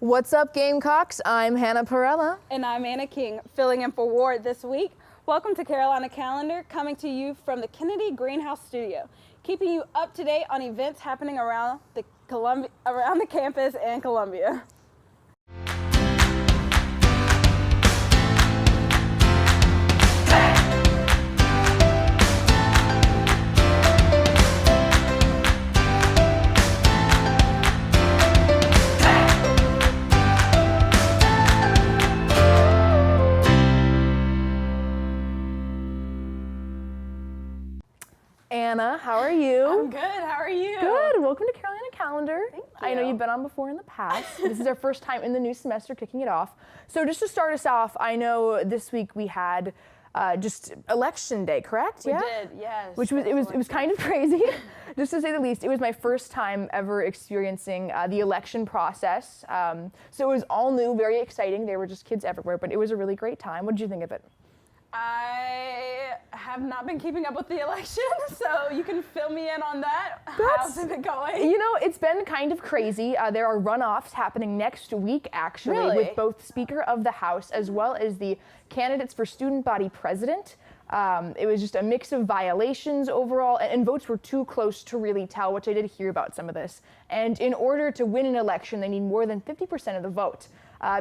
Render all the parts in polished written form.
What's up, Gamecocks? I'm Hannah Perala. And I'm Anna King, filling in for Ward this week. Welcome to Carolina Calendar, coming to you from the Kennedy Greenhouse Studio, keeping you up to date on events happening around the campus and Columbia. Anna, how are you? I'm good. How are you? Good. Welcome to Carolina Calendar. Thank you. I know you've been on before in the past. This is our first time in the new semester kicking it off. So just to start us off, I know this week we had just election day, correct? We did, yes. Which was it was kind of crazy, just to say the least. It was my first time ever experiencing the election process. So it was all new, very exciting. There were just kids everywhere, but it was a really great time. What did you think of it? I have not been keeping up with the election, so you can fill me in on that. How's it been going? You know, it's been kind of crazy. There are runoffs happening next week, actually, Really? with both Speaker of the House as well as the candidates for student body president. It was just a mix of violations overall, and votes were too close to really tell, which I did hear about some of this. And in order to win an election, they need more than 50% of the vote.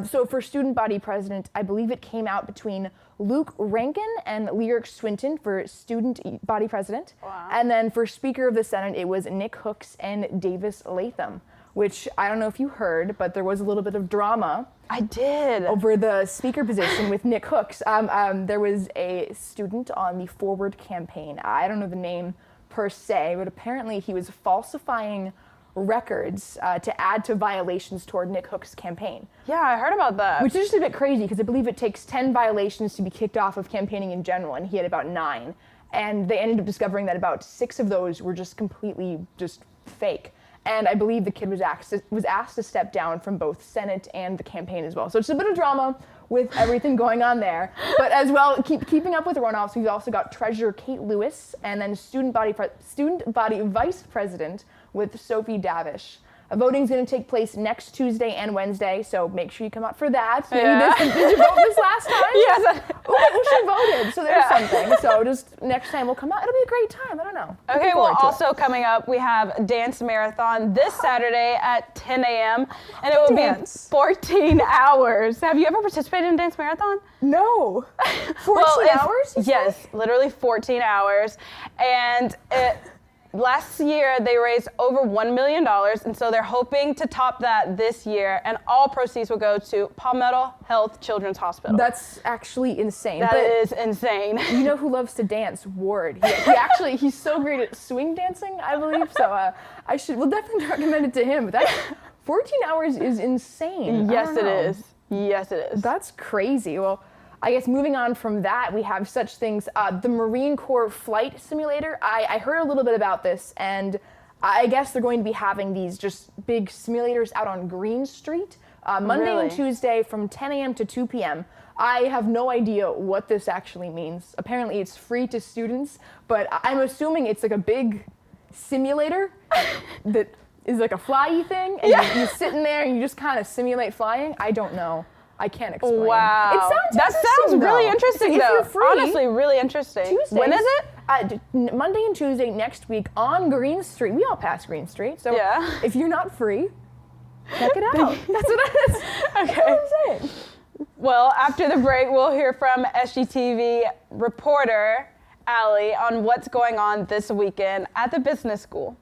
So for student body president, I believe it came out between Luke Rankin and Lyric Swinton for student body president. Wow. And then for Speaker of the Senate, it was Nick Hooks and Davis Latham, which I don't know if you heard, but there was a little bit of drama. I did. Over the speaker position with Nick Hooks. There was a student on the Forward campaign. I don't know the name per se, but apparently he was falsifying records to add to violations toward Nick Hooks' campaign. Yeah, I heard about that. Which is just a bit crazy because I believe it takes 10 violations to be kicked off of campaigning in general, and he had about 9. And they ended up discovering that about 6 of those were just completely just fake. And I believe the kid was asked to step down from both Senate and the campaign as well. So it's a bit of drama with everything going on there. But as well, keeping up with the runoffs, we've also got Treasurer Kate Lewis and then Student Body Vice President with Sophie Davish. Voting is going to take place next Tuesday and Wednesday, so make sure you come out for that. Yeah. Did you vote this last time? Yes. She voted, so there's something. So just next time we'll come out. It'll be a great time. I don't know. Okay, well, also coming up, we have Dance Marathon this Saturday at 10 a.m. and it will be 14 hours. Have you ever participated in Dance Marathon? No. 14 hours? Yes, literally 14 hours. And last year, they raised over $1 million, and so they're hoping to top that this year, and all proceeds will go to Palmetto Health Children's Hospital. That's actually insane. That is insane. You know who loves to dance? Ward. He's so great at swing dancing, I believe, so we'll definitely recommend it to him. But 14 hours is insane. Yes, it is. Yes, it is. That's crazy. Well, I guess moving on from that, we have such things, the Marine Corps Flight Simulator. I heard a little bit about this, and I guess they're going to be having these just big simulators out on Green Street, Monday and Tuesday from 10 a.m. to 2 p.m. I have no idea what this actually means. Apparently it's free to students, but I'm assuming it's like a big simulator that is like a fly-y thing, and you're sitting there and you just kind of simulate flying. I don't know. I can't explain. Wow. That sounds really interesting, though. If you're free, honestly, really interesting. Tuesdays, when is it? Monday and Tuesday next week on Green Street. We all pass Green Street, so if you're not free, check it out. That's what it is. Okay. That's what I'm saying. Well, after the break, we'll hear from SGTV reporter Allie on what's going on this weekend at the business school.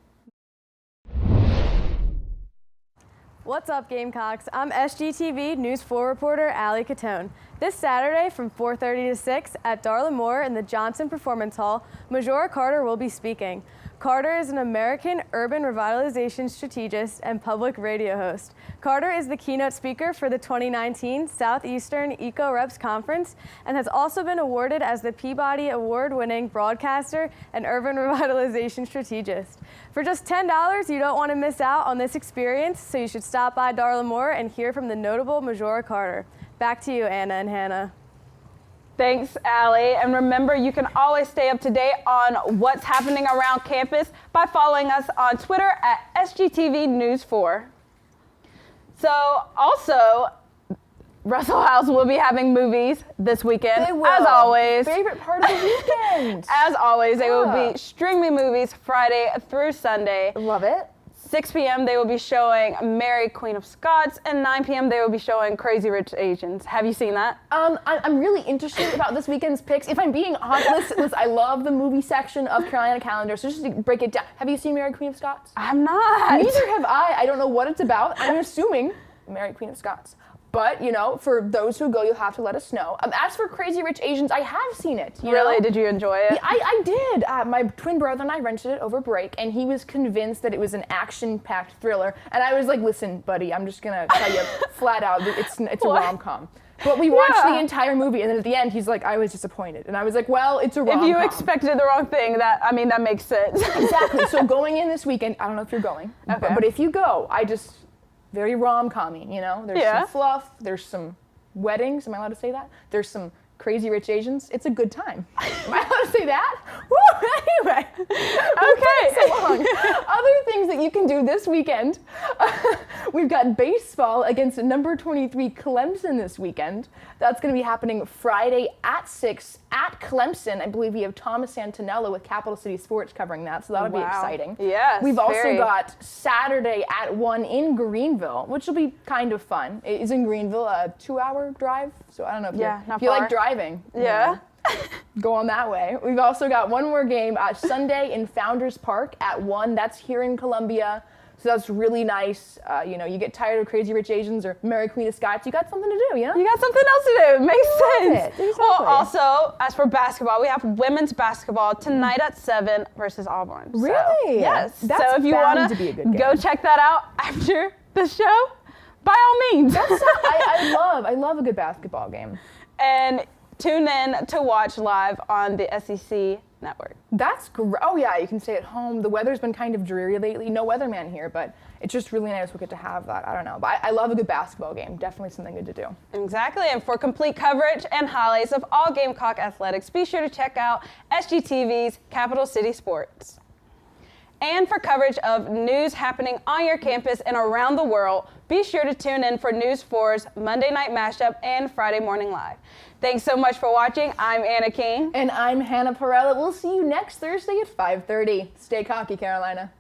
What's up, Gamecocks? I'm SGTV News 4 reporter Allie Cottone. This Saturday from 4:30 to 6 at Darla Moore in the Johnson Performance Hall, Majora Carter will be speaking. Carter is an American urban revitalization strategist and public radio host. Carter is the keynote speaker for the 2019 Southeastern Eco Reps Conference and has also been awarded as the Peabody Award-winning broadcaster and urban revitalization strategist. For just $10, you don't want to miss out on this experience, so you should stop by Darla Moore and hear from the notable Majora Carter. Back to you, Anna and Hannah. Thanks, Allie. And remember, you can always stay up to date on what's happening around campus by following us on Twitter at SGTV News 4. So also, Russell House will be having movies this weekend. They will. As always. Favorite part of the weekend. As always, they will Yeah. be streaming movies Friday through Sunday. Love it. 6 p.m. they will be showing Mary, Queen of Scots, and 9 p.m. they will be showing Crazy Rich Asians. Have you seen that? I'm really interested about this weekend's picks. If I'm being honest, listen, I love the movie section of Carolina Calendar, so just to break it down. Have you seen Mary, Queen of Scots? I'm not. Neither have I. I don't know what it's about. I'm assuming Mary, Queen of Scots. But, you know, for those who go, you'll have to let us know. As for Crazy Rich Asians, I have seen it. Really? know? Did you enjoy it? Yeah, I did. My twin brother and I rented it over break, and he was convinced that it was an action-packed thriller. And I was like, listen, buddy, I'm just going to tell you flat out, it's a What? rom-com. But we watched Yeah. the entire movie, and then at the end, he's like, I was disappointed. And I was like, well, it's a rom-com. If you expected the wrong thing, that makes sense. Exactly. So going in this weekend, I don't know if you're going, Okay. but if you go, very rom-com-y, you know? There's Yeah. some fluff, there's some weddings, am I allowed to say that? There's some Crazy Rich Asians. It's a good time. Am I allowed to say that? Woo! Anyway. Okay. So long. Other things that you can do this weekend. We've got baseball against number 23 Clemson this weekend. That's going to be happening Friday at 6 at Clemson. I believe we have Thomas Santinello with Capital City Sports covering that, so that'll be Wow. exciting. Yes, We've also very. got Saturday at 1 in Greenville, which will be kind of fun. It is in Greenville, a 2-hour drive, so I don't know if, Yeah, not if you like far. driving. you Yeah. know, go on that way. We've also got one more game Sunday in Founders Park at 1. That's here in Columbia. So that's really nice. You know, you get tired of Crazy Rich Asians or Mary Queen of Scots, you got something to do, you know? You got something else to do. Makes sense. it. Exactly. Well, also, as for basketball, we have women's basketball tonight at 7 versus Auburn. So, Really? yes. That's so if you bound want to be a good go game. check that out after the show, by all means. I love a good basketball game. And tune in to watch live on the SEC network. That's great. Oh yeah, you can stay at home. The weather's been kind of dreary lately. No weatherman here, but it's just really nice we get to have that. I don't know, but I love a good basketball game. Definitely something good to do. Exactly, and for complete coverage and highlights of all Gamecock athletics, be sure to check out SGTV's Capital City Sports. And for coverage of news happening on your campus and around the world, be sure to tune in for News 4's Monday Night Mashup and Friday Morning Live. Thanks so much for watching. I'm Anna King. And I'm Hannah Perala. We'll see you next Thursday at 5:30. Stay cocky, Carolina.